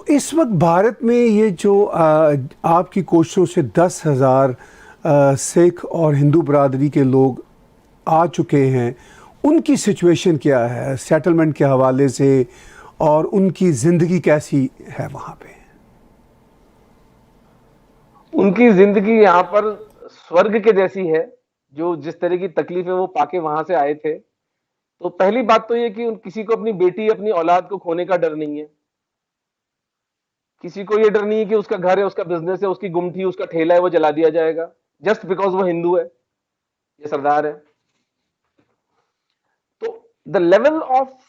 इस वक्त भारत में ये जो आपकी कोशिशों से 10,000 सिख और हिंदू बरादरी के लोग आ चुके हैं, उनकी सिचुएशन क्या है सेटलमेंट के हवाले से और उनकी ज़िंदगी कैसी है वहाँ पे? उनकी जिंदगी यहाँ पर स्वर्ग के जैसी है। जो जिस तरह की तकलीफें वो पाके वहां से आए थे, तो पहली बात तो ये कि किसी को अपनी बेटी अपनी औलाद को खोने का डर नहीं है। किसी को ये डर नहीं है कि उसका घर है, उसका बिजनेस है, उसकी गुमठी, उसका ठेला है, वो जला दिया जाएगा जस्ट बिकॉज वो हिंदू है, ये सरदार है। तो the level of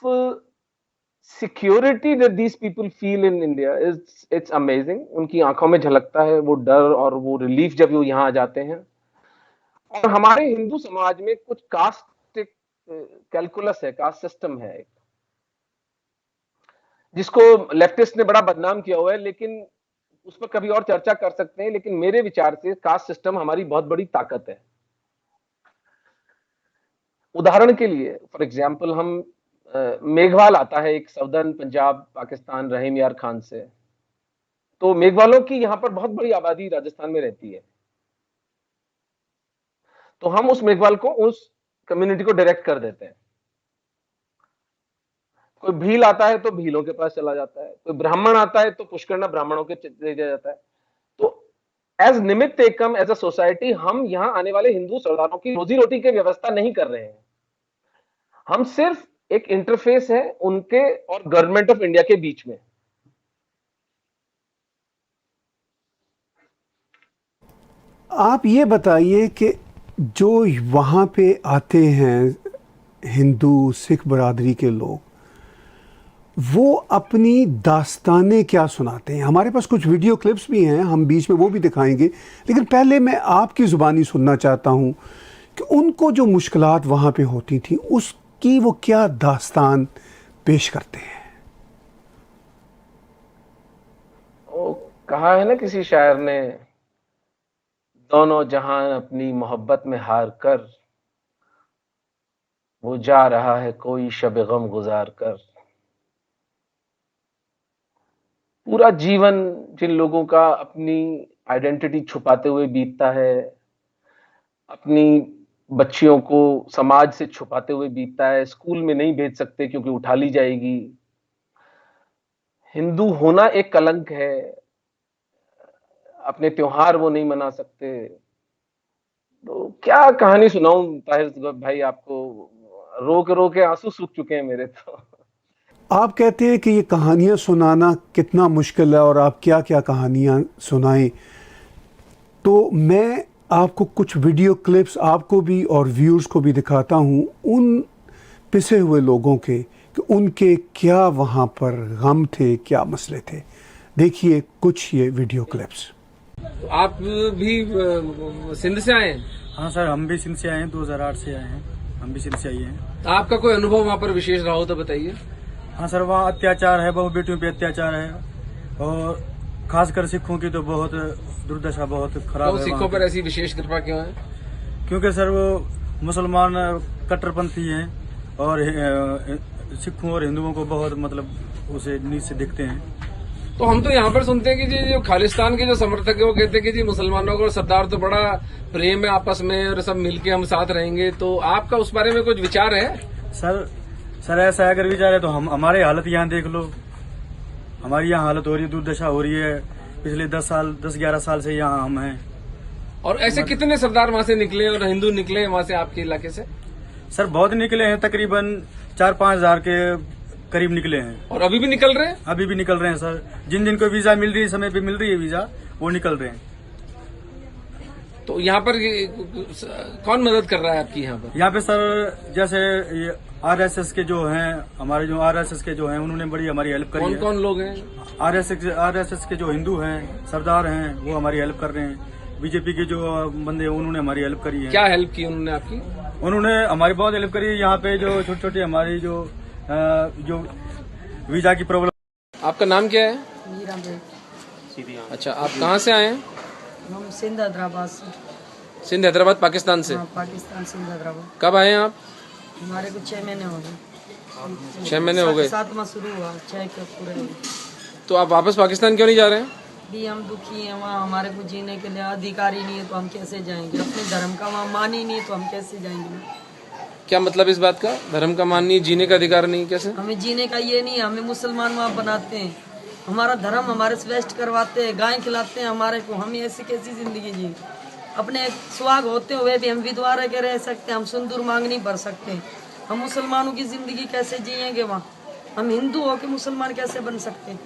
security that these people feel in India is it's amazing. उनकी आंखों में झलकता है वो डर और वो रिलीफ जब वो यहाँ आ जाते हैं। और हमारे हिंदू समाज में कुछ कास्ट कैलकुलस है, कास्ट सिस्टम है जिसको लेफ्टिस्ट ने बड़ा बदनाम किया हुआ है, लेकिन उस पर कभी और चर्चा कर सकते हैं। लेकिन मेरे विचार से कास्ट सिस्टम हमारी बहुत बड़ी ताकत है। उदाहरण के लिए फॉर एग्जांपल हम मेघवाल आता है एक सदर्न पंजाब पाकिस्तान रहीम यार खान से, तो मेघवालों की यहाँ पर बहुत बड़ी आबादी राजस्थान में रहती है। तो हम उस मेघवाल को उस कम्युनिटी को डायरेक्ट कर देते हैं। कोई भील आता है तो भीलों के पास चला जाता है, कोई ब्राह्मण आता है तो पुष्करना ब्राह्मणों के दे दिया जाता है। तो एज निमित्त एकम एज अ सोसाइटी हम यहाँ आने वाले हिंदू सरदारों की रोजी रोटी की व्यवस्था नहीं कर रहे हैं। हम सिर्फ एक इंटरफेस है उनके और गवर्नमेंट ऑफ इंडिया के बीच में। आप ये बताइए कि जो वहाँ पे आते हैं हिंदू सिख बरादरी के लोग, वो अपनी दास्तानें क्या सुनाते हैं? हमारे पास कुछ वीडियो क्लिप्स भी हैं, हम बीच में वो भी दिखाएंगे, लेकिन पहले मैं आपकी ज़ुबानी सुनना चाहता हूँ कि उनको जो मुश्किलात वहाँ पे होती थी उसकी वो क्या दास्तान पेश करते हैं। वो कहा है ना किसी शायर ने, दोनों जहान अपनी मोहब्बत में हार कर, वो जा रहा है कोई शब गम गुजार कर। पूरा जीवन जिन लोगों का अपनी आइडेंटिटी छुपाते हुए बीतता है, अपनी बच्चियों को समाज से छुपाते हुए बीतता है, स्कूल में नहीं भेज सकते क्योंकि उठा ली जाएगी, हिंदू होना एक कलंक है, अपने त्योहार वो नहीं मना सकते। तो क्या कहानी सुनाऊं ताहिर भाई आपको, रो के आंसू सूख चुके हैं मेरे तो। आप कहते हैं कि ये कहानियाँ सुनाना कितना मुश्किल है और आप क्या क्या कहानियाँ सुनाएं, तो मैं आपको कुछ वीडियो क्लिप्स आपको भी और व्यूअर्स को भी दिखाता हूँ उन पिसे हुए लोगों के कि उनके क्या वहाँ पर गम थे, क्या मसले थे। देखिए कुछ ये वीडियो क्लिप्स। आप भी सिंध से आए हैं? हाँ सर, हम भी सिंध से आए हैं, 2008 से आए हैं, हम भी सिंध से आए हैं। आपका कोई अनुभव वहाँ पर विशेष रहा हो तो बताइए। हाँ सर, वहाँ अत्याचार है, बहु बेटियों पे अत्याचार है और खासकर सिखों की तो बहुत दुर्दशा बहुत खराब तो है। सिखों पर ऐसी विशेष कृपा क्यों है? क्योंकि सर वो मुसलमान कट्टरपंथी हैं और सिखों और हिंदुओं को बहुत मतलब उसे नीच से देखते हैं। तो हम तो यहाँ पर सुनते हैं कि जी जो खालिस्तान के जो समर्थक है वो कहते हैं कि जी मुसलमानों को सरदार तो बड़ा प्रेम है आपस में और सब मिलके हम साथ रहेंगे। तो आपका उस बारे में कुछ विचार है? सर ऐसा अगर विचार है तो हम हमारे हालत यहाँ देख लो, हमारी यहाँ हालत हो रही है, दुर्दशा हो रही है। पिछले 10-11 साल से यहाँ हम हैं। और ऐसे कितने सरदार वहाँ से निकले और हिंदू निकले वहाँ से आपके इलाके से? सर बहुत निकले हैं, तकरीबन 4-5 हजार के करीब निकले हैं। और अभी भी निकल रहे हैं? अभी भी निकल रहे हैं सर, जिन जिनको वीजा मिल रही है, समय पे मिल रही है वीजा, वो निकल रहे हैं। तो यहाँ पर कौन मदद कर रहा है आपकी यहाँ पर? यहाँ पे सर जैसे ये आरएसएस के जो हैं, हमारे जो आरएसएस के जो हैं, उन्होंने बड़ी हमारी हेल्प करी है। कौन कौन लोग हैं? आरएसएस के जो हिंदू हैं, सरदार हैं, वो हमारी हेल्प कर रहे हैं। बीजेपी के जो बंदे हैं, उन्होंने हमारी हेल्प करी है। क्या हेल्प की उन्होंने आपकी? उन्होंने हमारी बहुत हेल्प करी है। यहाँ पे जो छोटी छोटी हमारी जो वीजा की प्रॉब्लम। आपका नाम क्या है? मीरा बेग। अच्छा, आप कहाँ से आए हैं? हम सिंध हैदराबाद से। सिंध हैदराबाद पाकिस्तान से? हाँ, पाकिस्तान सिंध हैदराबाद। कब आए हैं आप? हमारे को 6 महीने हो गए। 6 महीने हो गए। 7वां शुरू हुआ, 6 के पूरे हो गए। तो आप वापस पाकिस्तान क्यों नहीं जा रहे हैं? भी हम दुखी हैं, वहाँ हमारे को जीने के लिए अधिकार ही नहीं है, तो हम कैसे जाएंगे? अपने धर्म का वहाँ मान ही नहीं है, तो हम कैसे जाएंगे? क्या मतलब इस बात का? धर्म का मान नहीं, जीने का अधिकार नहीं, कैसे? हमें जीने का ये नहीं है, हमें मुसलमान वहाँ बनाते हैं, हमारा धर्म हमारे से वेस्ट करवाते हैं, गाय खिलाते हैं हमारे को, हम ऐसी कैसी जिंदगी जी? अपने सुहाग होते हुए भी हम विधवा रह के रह सकते हैं, हम सिंदूर मांग नहीं भर सकते, हम मुसलमानों की जिंदगी कैसे जिएंगे वहाँ? हम हिंदू होके मुसलमान कैसे बन सकते हैं?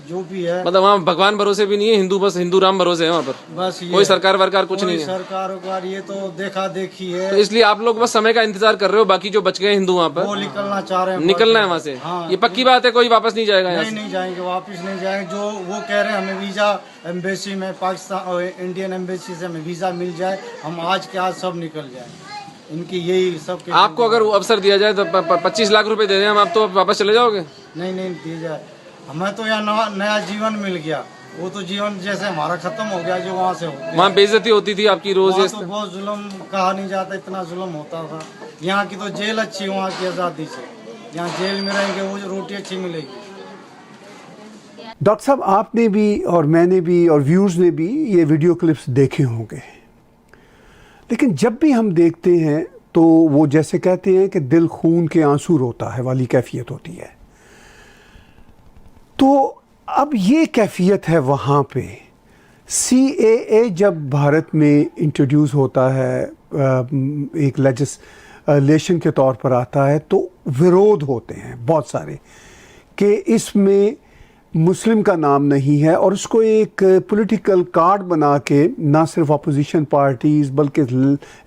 जो भी है मतलब वहाँ भगवान भरोसे भी नहीं है, हिंदू बस हिंदू राम भरोसे है वहाँ पर, बस ये कोई सरकार वरकार कुछ कोई नहीं है। सरकार वकार ये तो देखा देखी है। तो इसलिए आप लोग बस समय का इंतजार कर रहे हो, बाकी जो बच गए हिंदू वहाँ वो पर निकलना चाह रहे हैं, निकलना है वहाँ से। हाँ, ये पक्की बात है, कोई वापस नहीं जाएगा यहाँ नहीं से? नहीं जाएंगे, वापस नहीं जाएंगे। जो वो कह रहे हैं हमें वीजा एम्बेसी में, पाकिस्तान इंडियन एम्बेसी से हमें वीजा मिल जाए, हम आज के आज सब निकल जाए। इनकी यही सब के आपको अगर वो अवसर दिया जाए तो 25 लाख रुपए दे दें हम, आप तो वापस चले जाओगे? नहीं नहीं दिया जाए, हमें तो यहाँ नया जीवन मिल गया। वो तो जीवन जैसे हमारा खत्म हो गया जो वहाँ से हो गया। वहाँ बेइज्जती होती थी आपकी रोज? वहाँ तो बहुत जुल्म कहा नहीं जाता, इतना जुल्म होता था। यहाँ की तो जेल अच्छी, वहाँ की आज़ादी से। यहाँ जेल में रहेंगे वो रोटी अच्छी मिलेगी। डॉक्टर साहब, आपने भी और मैंने भी और व्यूअर्स ने भी ये वीडियो क्लिप्स देखे होंगे, लेकिन जब भी हम देखते हैं तो वो जैसे कहते हैं कि दिल खून के आंसू रोता है वाली कैफियत होती है। तो अब ये कैफियत है वहाँ पे। CAA जब भारत में इंट्रोड्यूस होता है, एक लेजिस्लेशन के तौर पर आता है, तो विरोध होते हैं बहुत सारे कि इसमें मुस्लिम का नाम नहीं है, और उसको एक पॉलिटिकल कार्ड बना के ना सिर्फ अपोजिशन पार्टीज़ बल्कि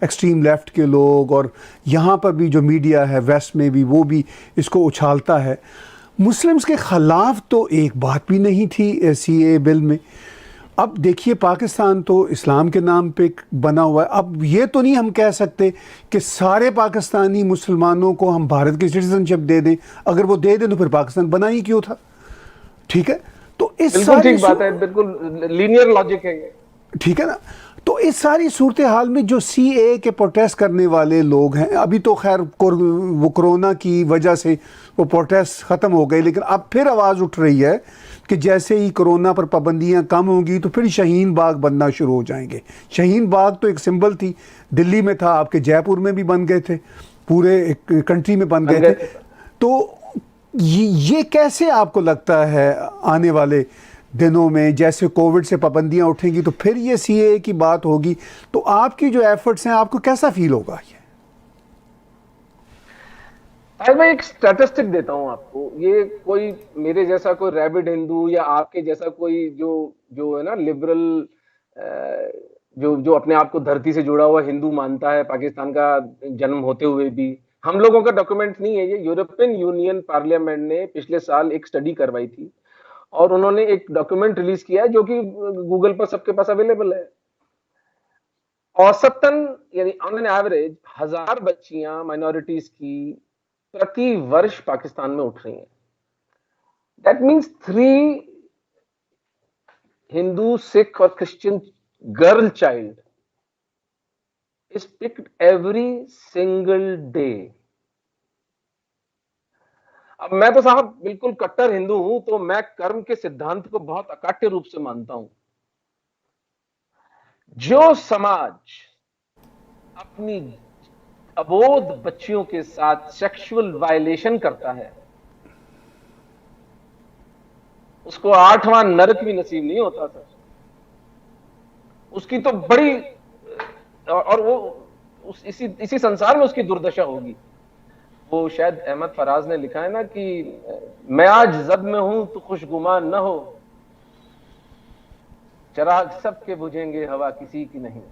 एक्सट्रीम लेफ़्ट के लोग, और यहाँ पर भी जो मीडिया है वेस्ट में भी, वो भी इसको उछालता है। मुस्लिम्स के ख़िलाफ़ तो एक बात भी नहीं थी CAA बिल में। अब देखिए, पाकिस्तान तो इस्लाम के नाम पे बना हुआ है। अब ये तो नहीं हम कह सकते कि सारे पाकिस्तानी मुसलमानों को हम भारत की सिटीजनशिप दे दें। अगर वो दे दें तो फिर पाकिस्तान बना ही क्यों था? ठीक है, तो इस बिल्कुल ठीक बात है, बिल्कुल लीनियर लॉजिक है ये, ठीक है ना? तो इस सारी सूरत हाल में जो CAA के प्रोटेस्ट करने वाले लोग हैं, अभी तो खैर वो कोरोना की वजह से वो प्रोटेस्ट ख़त्म हो गए, लेकिन अब फिर आवाज़ उठ रही है कि जैसे ही कोरोना पर पाबंदियां कम होंगी तो फिर शाहीन बाग बनना शुरू हो जाएंगे। शाहीन बाग तो एक सिंबल थी, दिल्ली में था, आपके जयपुर में भी बन गए थे, पूरे एक कंट्री में बन गए थे। तो ये कैसे आपको लगता है आने वाले दिनों में जैसे कोविड से पाबंदियां उठेंगी तो फिर ये CAA की बात होगी, तो आपकी जो एफर्ट्स हैं आपको कैसा फील होगा? ये मैं एक स्टैटिस्टिक देता हूं आपको। ये कोई मेरे जैसा कोई रैबिड हिंदू या आपके जैसा कोई जो है ना लिबरल, जो अपने आप को धरती से जुड़ा हुआ हिंदू मानता है, पाकिस्तान का जन्म होते हुए भी, हम लोगों का डॉक्यूमेंट नहीं है ये। यूरोपियन यूनियन पार्लियामेंट ने पिछले साल एक स्टडी करवाई थी और उन्होंने एक डॉक्यूमेंट रिलीज किया है जो कि गूगल पर सबके पास अवेलेबल है। औसतन यानी ऑन एन एवरेज 1000 बच्चियां माइनॉरिटीज की प्रति वर्ष पाकिस्तान में उठ रही हैं। दैट मीन्स 3 हिंदू, सिख और Christian girl child is picked every single day। अब मैं तो साहब बिल्कुल कट्टर हिंदू हूं, तो मैं कर्म के सिद्धांत को बहुत अकाट्य रूप से मानता हूं। जो समाज अपनी अबोध बच्चियों के साथ सेक्सुअल वायलेशन करता है उसको 8वां नरक भी नसीब नहीं होता था। उसकी तो बड़ी, और वो इसी संसार में उसकी दुर्दशा होगी। वो शायद अहमद फराज ने लिखा है ना कि मैं आज जब में हूं तो खुशगुमान न हो, चराग सबके बुझेंगे हवा किसी की नहीं।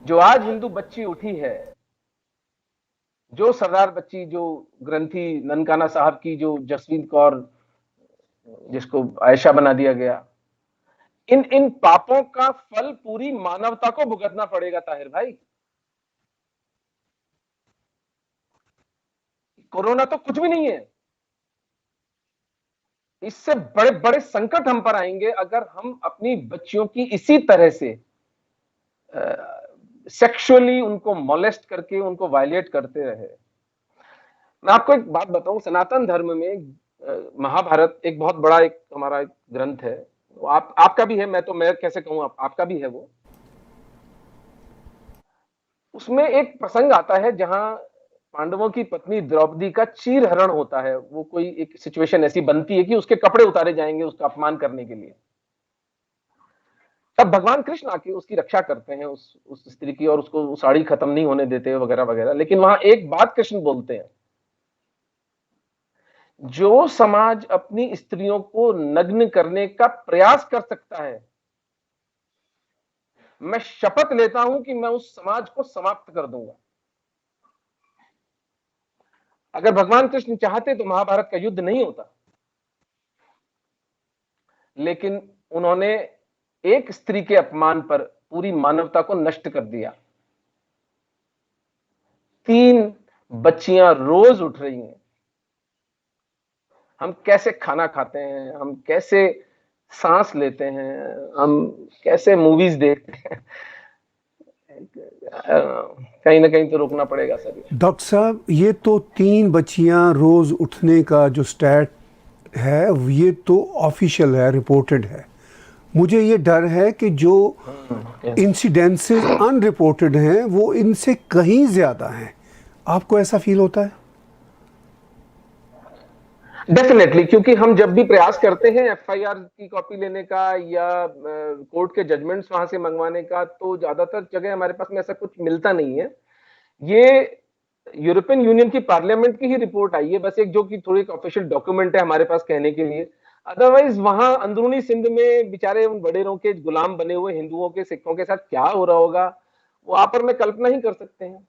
जो आज हिंदू बच्ची उठी है, जो सरदार बच्ची, जो ग्रंथी ननकाना साहब की, जो जसवींत कौर जिसको आयशा बना दिया गया, इन पापों का फल पूरी मानवता को भुगतना पड़ेगा ताहिर भाई। कोरोना तो कुछ भी नहीं है, इससे बड़े बड़े संकट हम पर आएंगे अगर हम अपनी बच्चियों की इसी तरह से सेक्सुअली उनको मोलेस्ट करके उनको वायलेट करते रहे। मैं आपको एक बात बताऊं, सनातन धर्म में महाभारत एक बहुत बड़ा एक हमारा एक ग्रंथ है, वो आपका भी है, मैं कैसे कहूँ, आपका भी है वो। उसमें एक प्रसंग आता है जहां पांडवों की पत्नी द्रौपदी का चीरहरण होता है। वो कोई एक सिचुएशन ऐसी बनती है कि उसके कपड़े उतारे जाएंगे उसका अपमान करने के लिए। तब भगवान कृष्ण आके उसकी रक्षा करते हैं, उस स्त्री की, और उसको वो साड़ी खत्म नहीं होने देते वगैरह वगैरह। लेकिन वहां एक बात कृष्ण बोलते हैं, जो समाज अपनी स्त्रियों को नग्न करने का प्रयास कर सकता है, मैं शपथ लेता हूं कि मैं उस समाज को समाप्त कर दूंगा। अगर भगवान कृष्ण चाहते तो महाभारत का युद्ध नहीं होता, लेकिन उन्होंने एक स्त्री के अपमान पर पूरी मानवता को नष्ट कर दिया। 3 बच्चियां रोज उठ रही हैं। हम कैसे खाना खाते हैं, हम कैसे सांस लेते हैं, हम कैसे मूवीज देखते हैं, कहीं ना कहीं तो रोकना पड़ेगा सर। डॉक्टर साहब, ये तो 3 बच्चियां रोज उठने का जो स्टैट है ये तो ऑफिशियल है, रिपोर्टेड है। मुझे ये डर है कि जो इंसिडेंसेस अनरिपोर्टेड हैं वो इनसे कहीं ज्यादा हैं। आपको ऐसा फील होता है? डेफिनेटली, क्योंकि हम जब भी प्रयास करते हैं एफआईआर की कॉपी लेने का या कोर्ट के जजमेंट्स वहां से मंगवाने का, तो ज्यादातर जगह हमारे पास में ऐसा कुछ मिलता नहीं है। ये यूरोपियन यूनियन की पार्लियामेंट की ही रिपोर्ट आई है, बस एक जो कि थोड़ी एक ऑफिशियल डॉक्यूमेंट है हमारे पास कहने के लिए। अदरवाइज वहां अंदरूनी सिंध में बेचारे उन वडेरों के गुलाम बने हुए हिंदुओं के, सिखों के साथ क्या हो रहा होगा, वो आप और मैं कल्पना ही कर सकते हैं।